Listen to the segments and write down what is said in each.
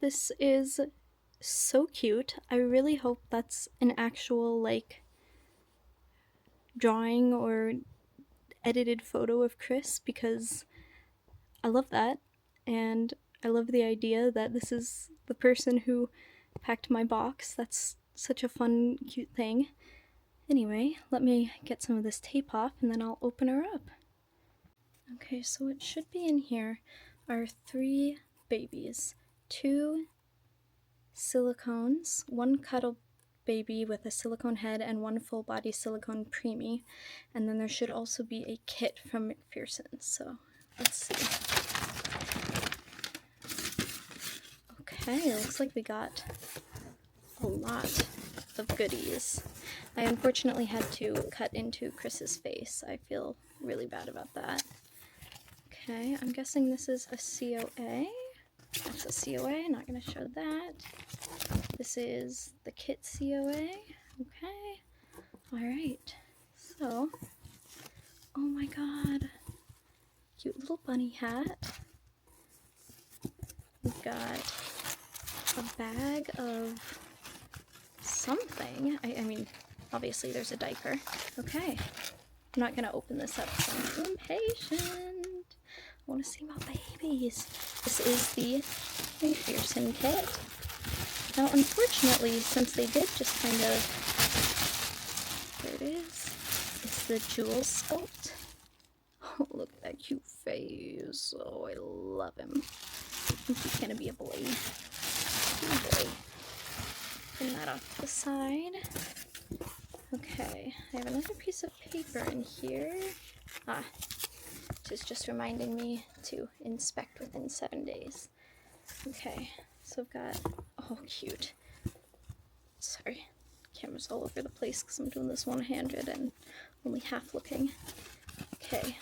This is so cute. I really hope that's an actual, like, drawing or edited photo of Chris, because I love that. And I love the idea that this is the person who packed my box. That's such a fun, cute thing. Anyway, let me get some of this tape off and then I'll open her up. Okay, so what should be in here are 3 babies. 2 silicones, 1 cuddle baby with a silicone head, and 1 full body silicone preemie. And then there should also be a kit from McPherson. So let's see. Okay, looks like we got a lot of goodies. I unfortunately had to cut into Chris's face. I feel really bad about that. Okay, I'm guessing this is a COA. That's a COA, not gonna show that. This is the kit COA. Okay, alright. So, oh my god. Cute little bunny hat. We've got a bag of something. I mean, obviously there's a diaper. Okay, I'm not gonna open this up because I'm impatient. I want to see my babies. This is the McPherson kit. Now, unfortunately, since they did just kind of, there it is, it's the jewel sculpt. Oh, look at that cute face. Oh, I love him. I think he's gonna be a boy. Oh boy. Put that off to the side. Okay, I have another piece of paper in here. Which is just reminding me to inspect within 7 days. Okay, so I've got, oh cute. Sorry, camera's all over the place because I'm doing this one-handed and only half looking. Okay,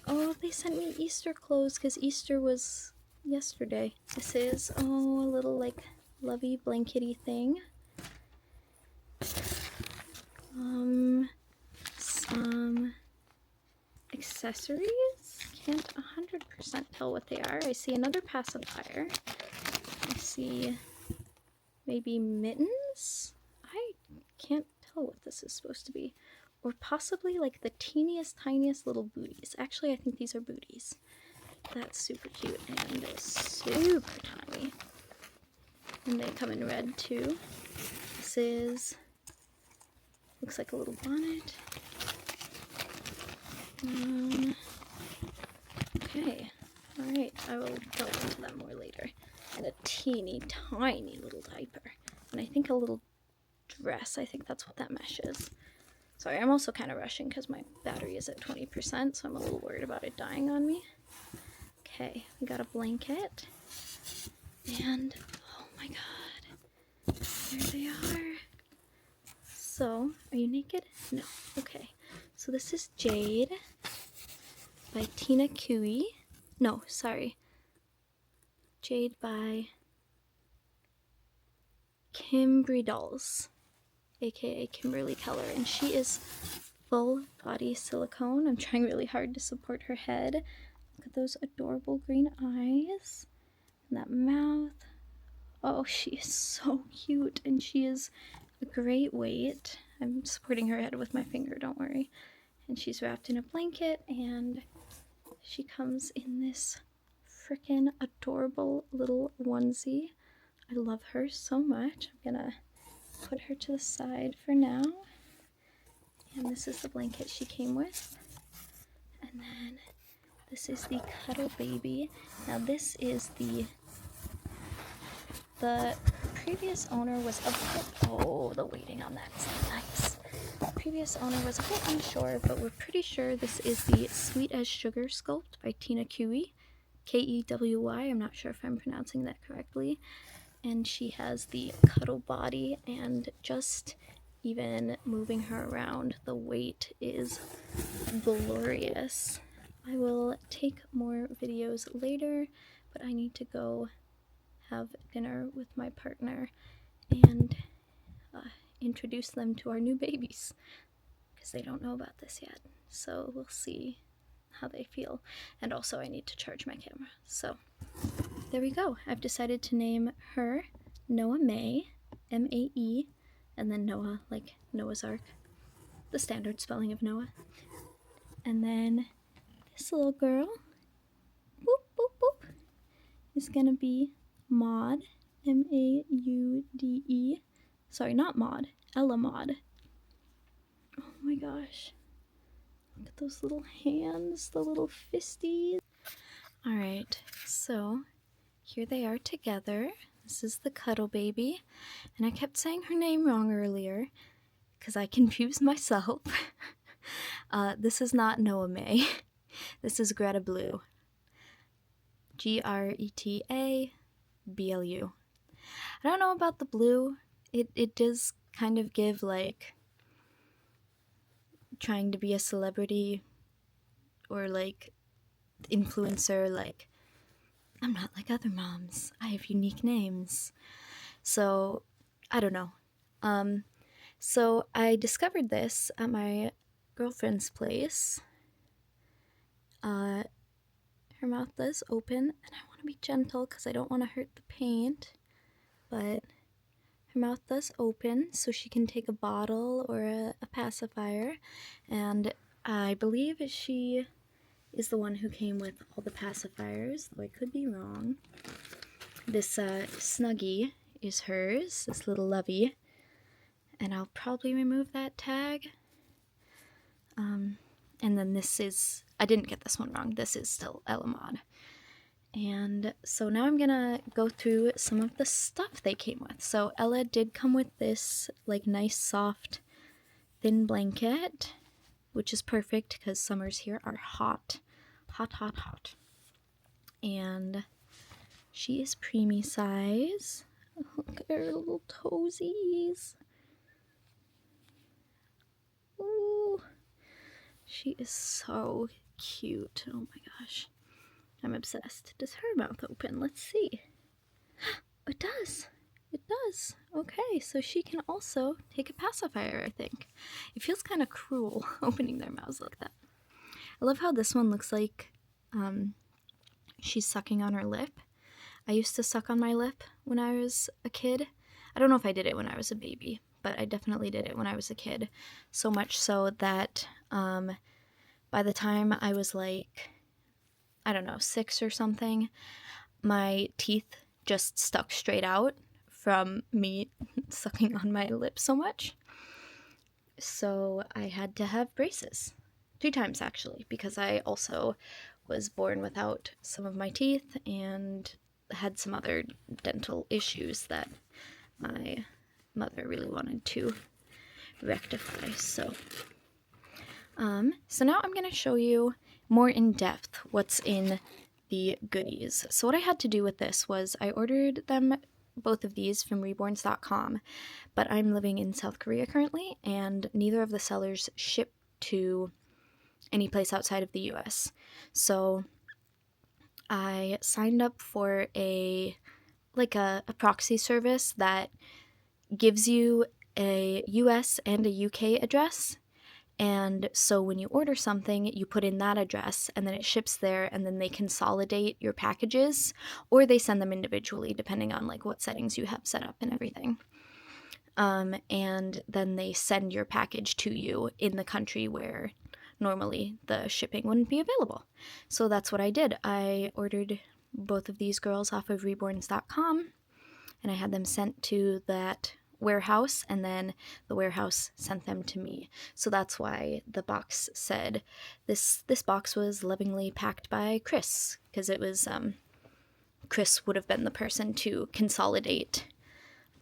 oh, they sent me Easter clothes because Easter was yesterday. This is, oh, a little like lovey blankety thing. Some accessories. Can't 100% tell what they are. I see another pacifier. I see maybe mittens. I can't tell what this is supposed to be. Or possibly like the teeniest, tiniest little booties. Actually, I think these are booties. That's super cute and super tiny. And they come in red too. This is, looks like a little bonnet. Okay, alright, I will go into that more later. And a teeny tiny little diaper. And I think a little dress, I think that's what that mesh is. Sorry, I'm also kind of rushing because my battery is at 20%, so I'm a little worried about it dying on me. Okay, we got a blanket. And, oh my god, there they are. So, are you naked? No. Okay, so this is Jade by Tina Cui. No, sorry. Jade by Kimberly Dolls, aka Kimberly Keller, and she is full body silicone. I'm trying really hard to support her head. Look at those adorable green eyes and that mouth. Oh, she is so cute, and she is a great weight. I'm supporting her head with my finger, don't worry. And she's wrapped in a blanket, and she comes in this freaking adorable little onesie. I love her so much. I'm gonna put her to the side for now. And this is the blanket she came with. And then this is the Cuddle Baby. Now this is the previous owner was a bit, oh, the weighting on that's nice. The previous owner was a bit unsure, but we're pretty sure this is the Sweet as Sugar sculpt by Tina Cui. Kewy. I'm not sure if I'm pronouncing that correctly. And she has the cuddle body, and just even moving her around, the weight is glorious. I will take more videos later, but I need to go have dinner with my partner and introduce them to our new babies, because they don't know about this yet. So we'll see how they feel. And also I need to charge my camera. So there we go. I've decided to name her Noah May, M-A-E, and then Noah, like Noah's Ark, the standard spelling of Noah. And then this little girl, boop, boop, boop, is gonna be Maud, M-A-U-D-E. Sorry, not Maud, Ella Maud. Oh my gosh. Look at those little hands, the little fisties. Alright, so here they are together. This is the cuddle baby. And I kept saying her name wrong earlier because I confused myself. This is not Noah May. This is Greta Blue. Greta-BLU. I don't know about the blue. It does kind of give like trying to be a celebrity or like influencer, like I'm not like other moms. I have unique names. So I don't know. So I discovered this at my girlfriend's place. Her mouth does open, and I want to be gentle because I don't want to hurt the paint, but her mouth does open so she can take a bottle or a pacifier, and I believe she is the one who came with all the pacifiers, though I could be wrong. This Snuggie is hers, this little lovey, and I'll probably remove that tag. And then this is, I didn't get this one wrong, this is still Ella Maud. And so now I'm gonna go through some of the stuff they came with. So Ella did come with this like nice soft thin blanket, which is perfect because summers here are hot. Hot, hot, hot. And she is preemie size. Look at her little toesies. Ooh. She is so cute. Oh my gosh. I'm obsessed. Does her mouth open? Let's see. It does. It does. Okay, so she can also take a pacifier, I think. It feels kind of cruel opening their mouths like that. I love how this one looks like she's sucking on her lip. I used to suck on my lip when I was a kid. I don't know if I did it when I was a baby, but I definitely did it when I was a kid. So much so that by the time I was like, I don't know, 6 or something, my teeth just stuck straight out from me sucking on my lip so much. So I had to have braces. 3 times actually, because I also was born without some of my teeth and had some other dental issues that my mother really wanted to rectify. So now I'm going to show you more in depth what's in the goodies. So what I had to do with this was I ordered them, both of these, from reborns.com, but I'm living in South Korea currently, and neither of the sellers ship to any place outside of the US. So I signed up for a proxy service that gives you a US and a UK address. And so when you order something, you put in that address and then it ships there, and then they consolidate your packages, or they send them individually depending on like what settings you have set up and everything. And then they send your package to you in the country where normally the shipping wouldn't be available. So that's what I did. I ordered both of these girls off of reborns.com, and I had them sent to that warehouse, and then the warehouse sent them to me. So that's why the box said this box was lovingly packed by Chris, because it was Chris would have been the person to consolidate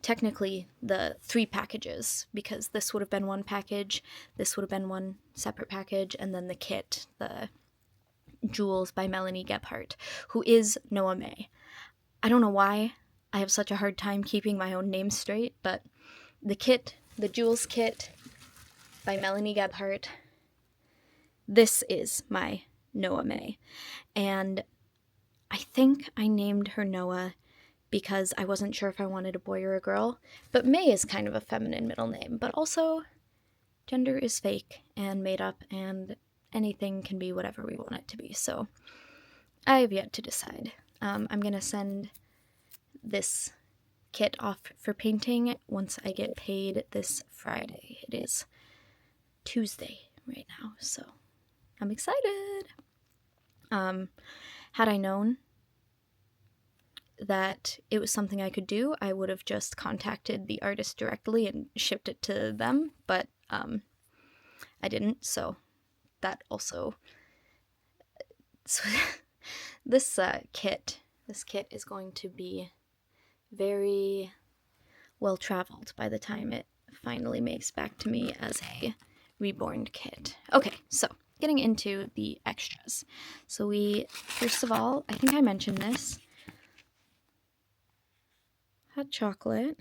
technically the 3 packages, because this would have been one package, this would have been one separate package, and then the kit, the Jewels by Melanie Gebhardt, who is Noah May. I don't know why I have such a hard time keeping my own name straight, but the kit, the Jewels kit by Melanie Gebhardt, this is my Noah May. And I think I named her Noah because I wasn't sure if I wanted a boy or a girl, but May is kind of a feminine middle name, but also gender is fake and made up, and anything can be whatever we want it to be, so I have yet to decide. I'm gonna send this kit off for painting once I get paid this Friday. It is Tuesday right now, so I'm excited. Had I known that it was something I could do, I would have just contacted the artist directly and shipped it to them, but I didn't, so that also... So this kit is going to be very well traveled by the time it finally makes back to me as a Reborn kit. Okay, so getting into the extras. So we, first of all, I think I mentioned this, hot chocolate,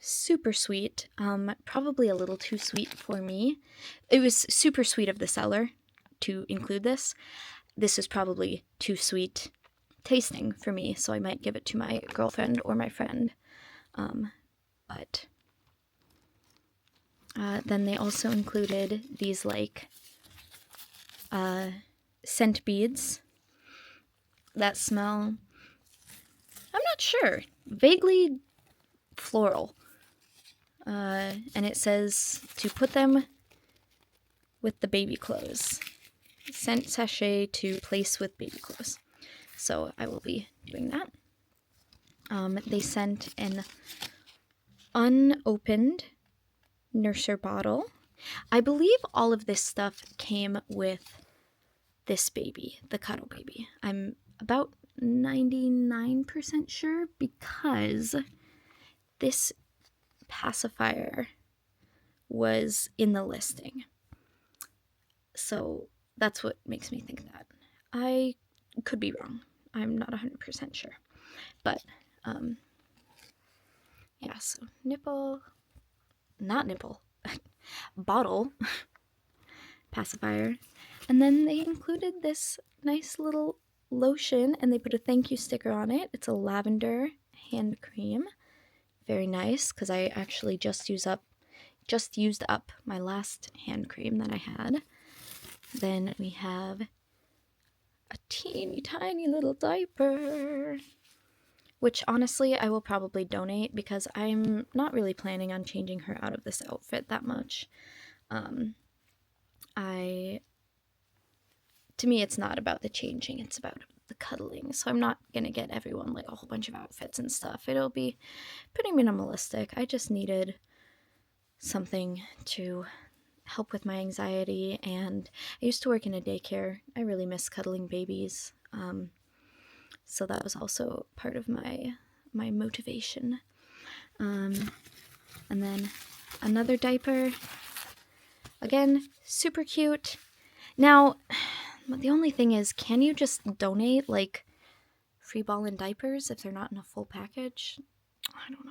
super sweet, probably a little too sweet for me. It was super sweet of the seller to include this. This is probably too sweet tasting for me, so I might give it to my girlfriend or my friend. But then they also included these like scent beads that smell, I'm not sure, vaguely floral. And it says to put them with the baby clothes. Scent sachet to place with baby clothes. So I will be doing that. They sent an unopened nurser bottle. I believe all of this stuff came with this baby, the cuddle baby. I'm about 99% sure because this pacifier was in the listing. So that's what makes me think that. I could be wrong. I'm not 100% sure. But, yeah, so bottle pacifier. And then they included this nice little lotion, and they put a thank you sticker on it. It's a lavender hand cream. Very nice, because I actually just used up my last hand cream that I had. Then we have a teeny tiny little diaper, which honestly I will probably donate because I'm not really planning on changing her out of this outfit that much. To me, it's not about the changing, it's about the cuddling. So I'm not gonna get everyone like a whole bunch of outfits and stuff. It'll be pretty minimalistic. I just needed something to help with my anxiety, and I used to work in a daycare. I really miss cuddling babies. So that was also part of my motivation. And then another diaper. Again, super cute. Now, the only thing is, can you just donate like free ball and diapers if they're not in a full package? I don't know.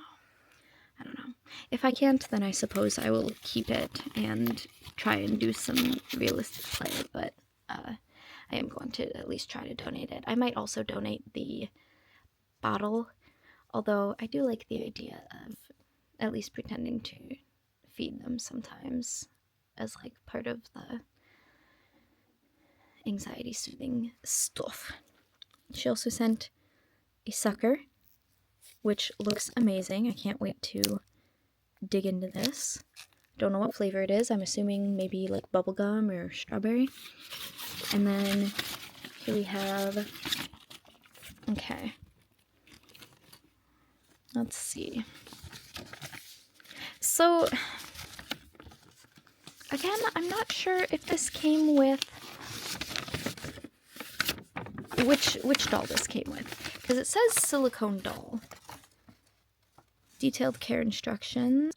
If I can't, then I suppose I will keep it and try and do some realistic play, but I am going to at least try to donate it. I might also donate the bottle, although I do like the idea of at least pretending to feed them sometimes as like part of the anxiety soothing stuff. She also sent a sucker, which looks amazing. I can't wait to dig into this. Don't know what flavor it is. I'm assuming maybe like bubblegum or strawberry. And then here we have, okay, let's see. So again, I'm not sure if this came with which doll this came with, because it says silicone doll. Detailed care instructions.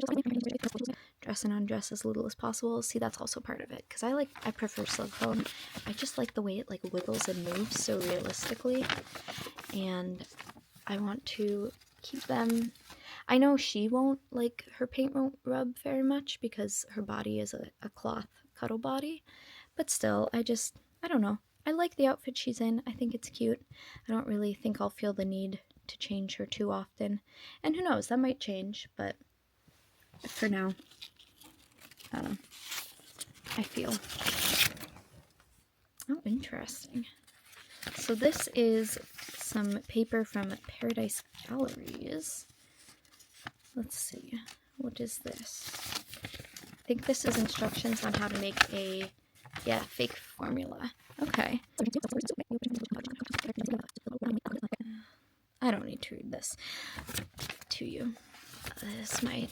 Dress and undress as little as possible. See, that's also part of it, because I prefer silicone. I just like the way it like wiggles and moves so realistically, and I want to keep them. I know she won't, like, her paint won't rub very much because her body is a cloth cuddle body, but still, I don't know. I like the outfit she's in. I think it's cute. I don't really think I'll feel the need to change her too often. And who knows, that might change, but for now, I don't know. I feel. Oh, interesting. So this is some paper from Paradise Galleries. Let's see, what is this? I think this is instructions on how to make a, yeah, fake formula. Okay. I don't need to read this to you. This is my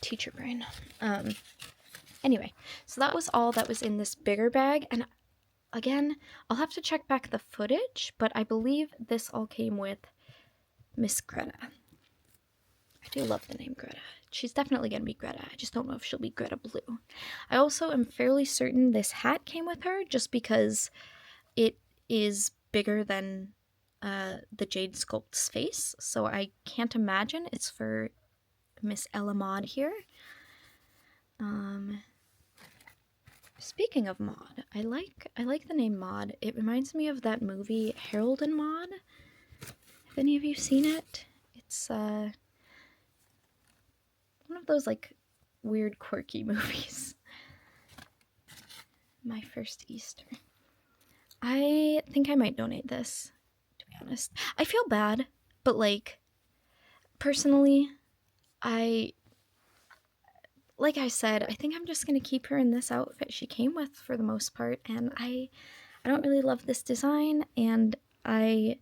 teacher brain. Anyway, so that was all that was in this bigger bag, and again, I'll have to check back the footage, but I believe this all came with Miss Greta. I do love the name Greta. She's definitely going to be Greta. I just don't know if she'll be Greta Blue. I also am fairly certain this hat came with her just because it is bigger than the Jade Sculpt's face, so I can't imagine it's for Miss Ella Maud here. Speaking of Maud, I like the name Maud. It reminds me of that movie Harold and Maude. Have any of you seen it? It's one of those like weird quirky movies. My first Easter. I think I might donate this, to be honest. I feel bad, but like personally, like I said, I think I'm just going to keep her in this outfit she came with for the most part, and I don't really love this design, and I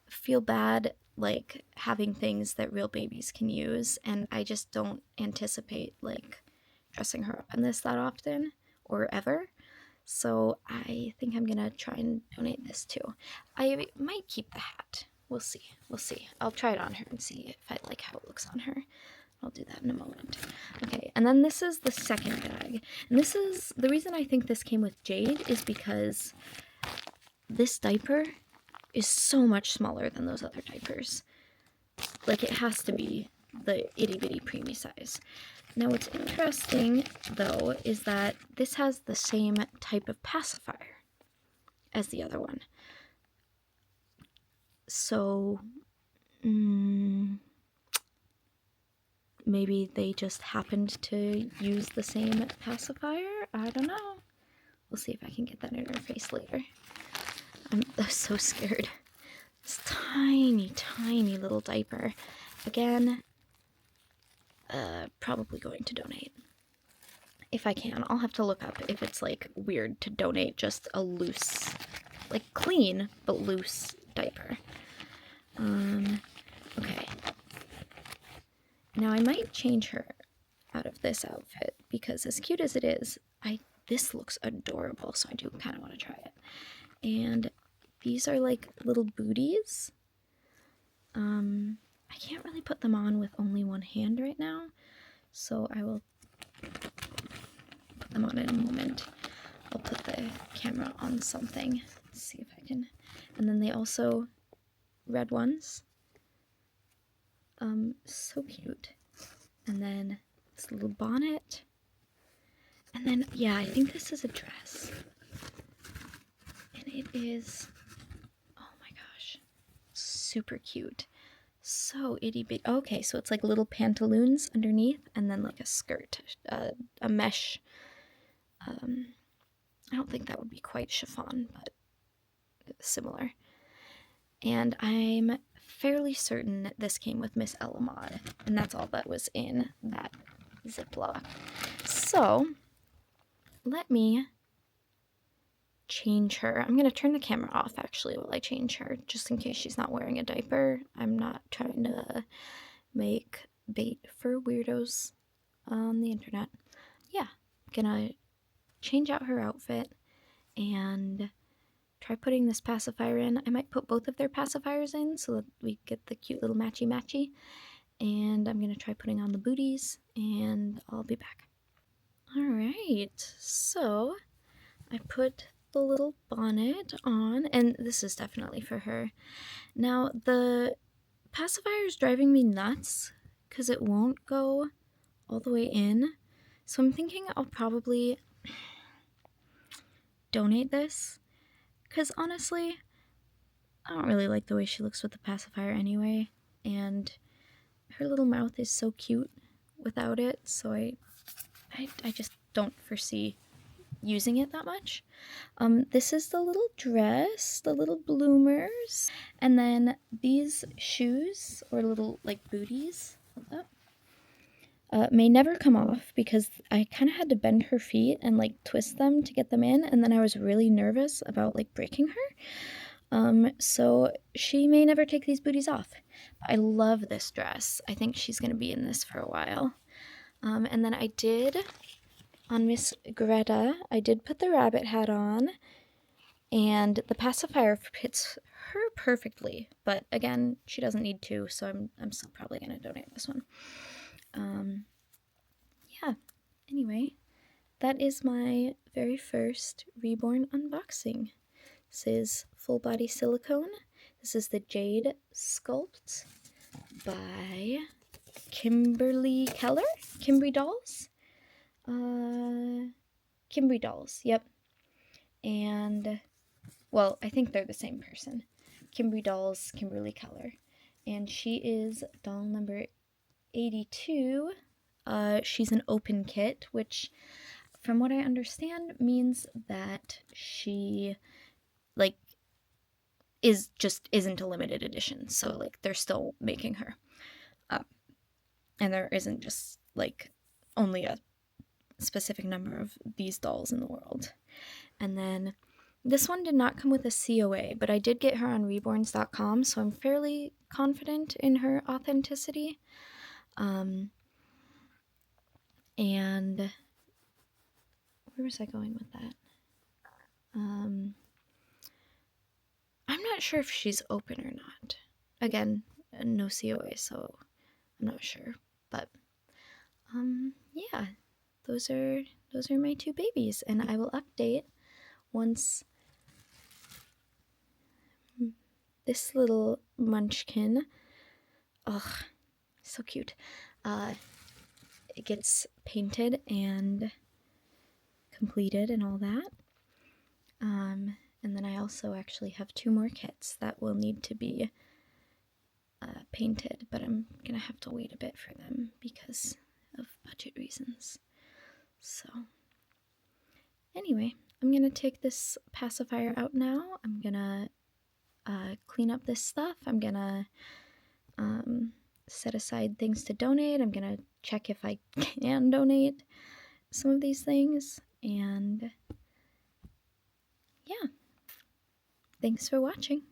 feel bad, like, having things that real babies can use, and I just don't anticipate, like, dressing her up in this that often, or ever, so I think I'm going to try and donate this too. I might keep the hat. We'll see. I'll try it on her and see if I like how it looks on her. I'll do that in a moment. Okay, and then this is the second bag. And this is, the reason I think this came with Jade is because this diaper is so much smaller than those other diapers. Like, it has to be the itty-bitty preemie size. Now, what's interesting, though, is that this has the same type of pacifier as the other one. So, maybe they just happened to use the same pacifier? I don't know. We'll see if I can get that in her face later. I'm so scared. This tiny, tiny little diaper. Again, probably going to donate. If I can. I'll have to look up if it's, like, weird to donate just a loose, like, clean, but loose diaper. Okay. Now, I might change her out of this outfit, because as cute as it is, this looks adorable, so I do kind of want to try it. And these are like little booties. I can't really put them on with only one hand right now, so I will put them on in a moment. I'll put the camera on something, see if I can. And then they also, red ones. So cute. And then this little bonnet. And then, yeah, I think this is a dress. And it is, oh my gosh, super cute. So itty bitty. Okay, so it's like little pantaloons underneath, and then like a skirt, a mesh. I don't think that would be quite chiffon, but similar. And I'm fairly certain this came with Miss Ella Maud, and that's all that was in that Ziploc. So, let me change her. I'm going to turn the camera off, actually, while I change her, just in case she's not wearing a diaper. I'm not trying to make bait for weirdos on the internet. Yeah, I'm going to change out her outfit and try putting this pacifier in. I might put both of their pacifiers in so that we get the cute little matchy-matchy. And I'm going to try putting on the booties, and I'll be back. Alright, so I put the little bonnet on, and this is definitely for her. Now, the pacifier is driving me nuts because it won't go all the way in. So I'm thinking I'll probably donate this, because honestly, I don't really like the way she looks with the pacifier anyway, and her little mouth is so cute without it, so I just don't foresee using it that much. This is the little dress, the little bloomers, and then these shoes, or little like booties, may never come off because I kind of had to bend her feet and like twist them to get them in, and then I was really nervous about like breaking her. So she may never take these booties off. I love this dress. I think she's going to be in this for a while. And then I did, on Miss Greta, I did put the rabbit hat on, and the pacifier fits her perfectly, but again, she doesn't need to, so I'm still probably going to donate this one. Yeah, anyway, that is my very first Reborn unboxing. This is full body silicone. This is the Jade Sculpt by Kimberly Keller? Kimberly Dolls? Kimberly Dolls, yep. And, well, I think they're the same person. Kimberly Dolls, Kimberly Keller. And she is doll number 82. She's an open kit, which, from what I understand, means that she, like, isn't a limited edition. So, like, they're still making her. And there isn't just, like, only a specific number of these dolls in the world. And then this one did not come with a COA, but I did get her on reborns.com, so I'm fairly confident in her authenticity. And where was I going with that? I'm not sure if she's open or not. Again, no COA, so I'm not sure. But yeah, those are my two babies, and I will update once this little munchkin, oh, so cute, it gets painted and completed and all that. And then I also actually have 2 more kits that will need to be painted, but I'm gonna have to wait a bit for them because of budget reasons. So anyway, I'm gonna take this pacifier out now. I'm gonna clean up this stuff. I'm gonna set aside things to donate. I'm gonna check if I can donate some of these things, and yeah, thanks for watching.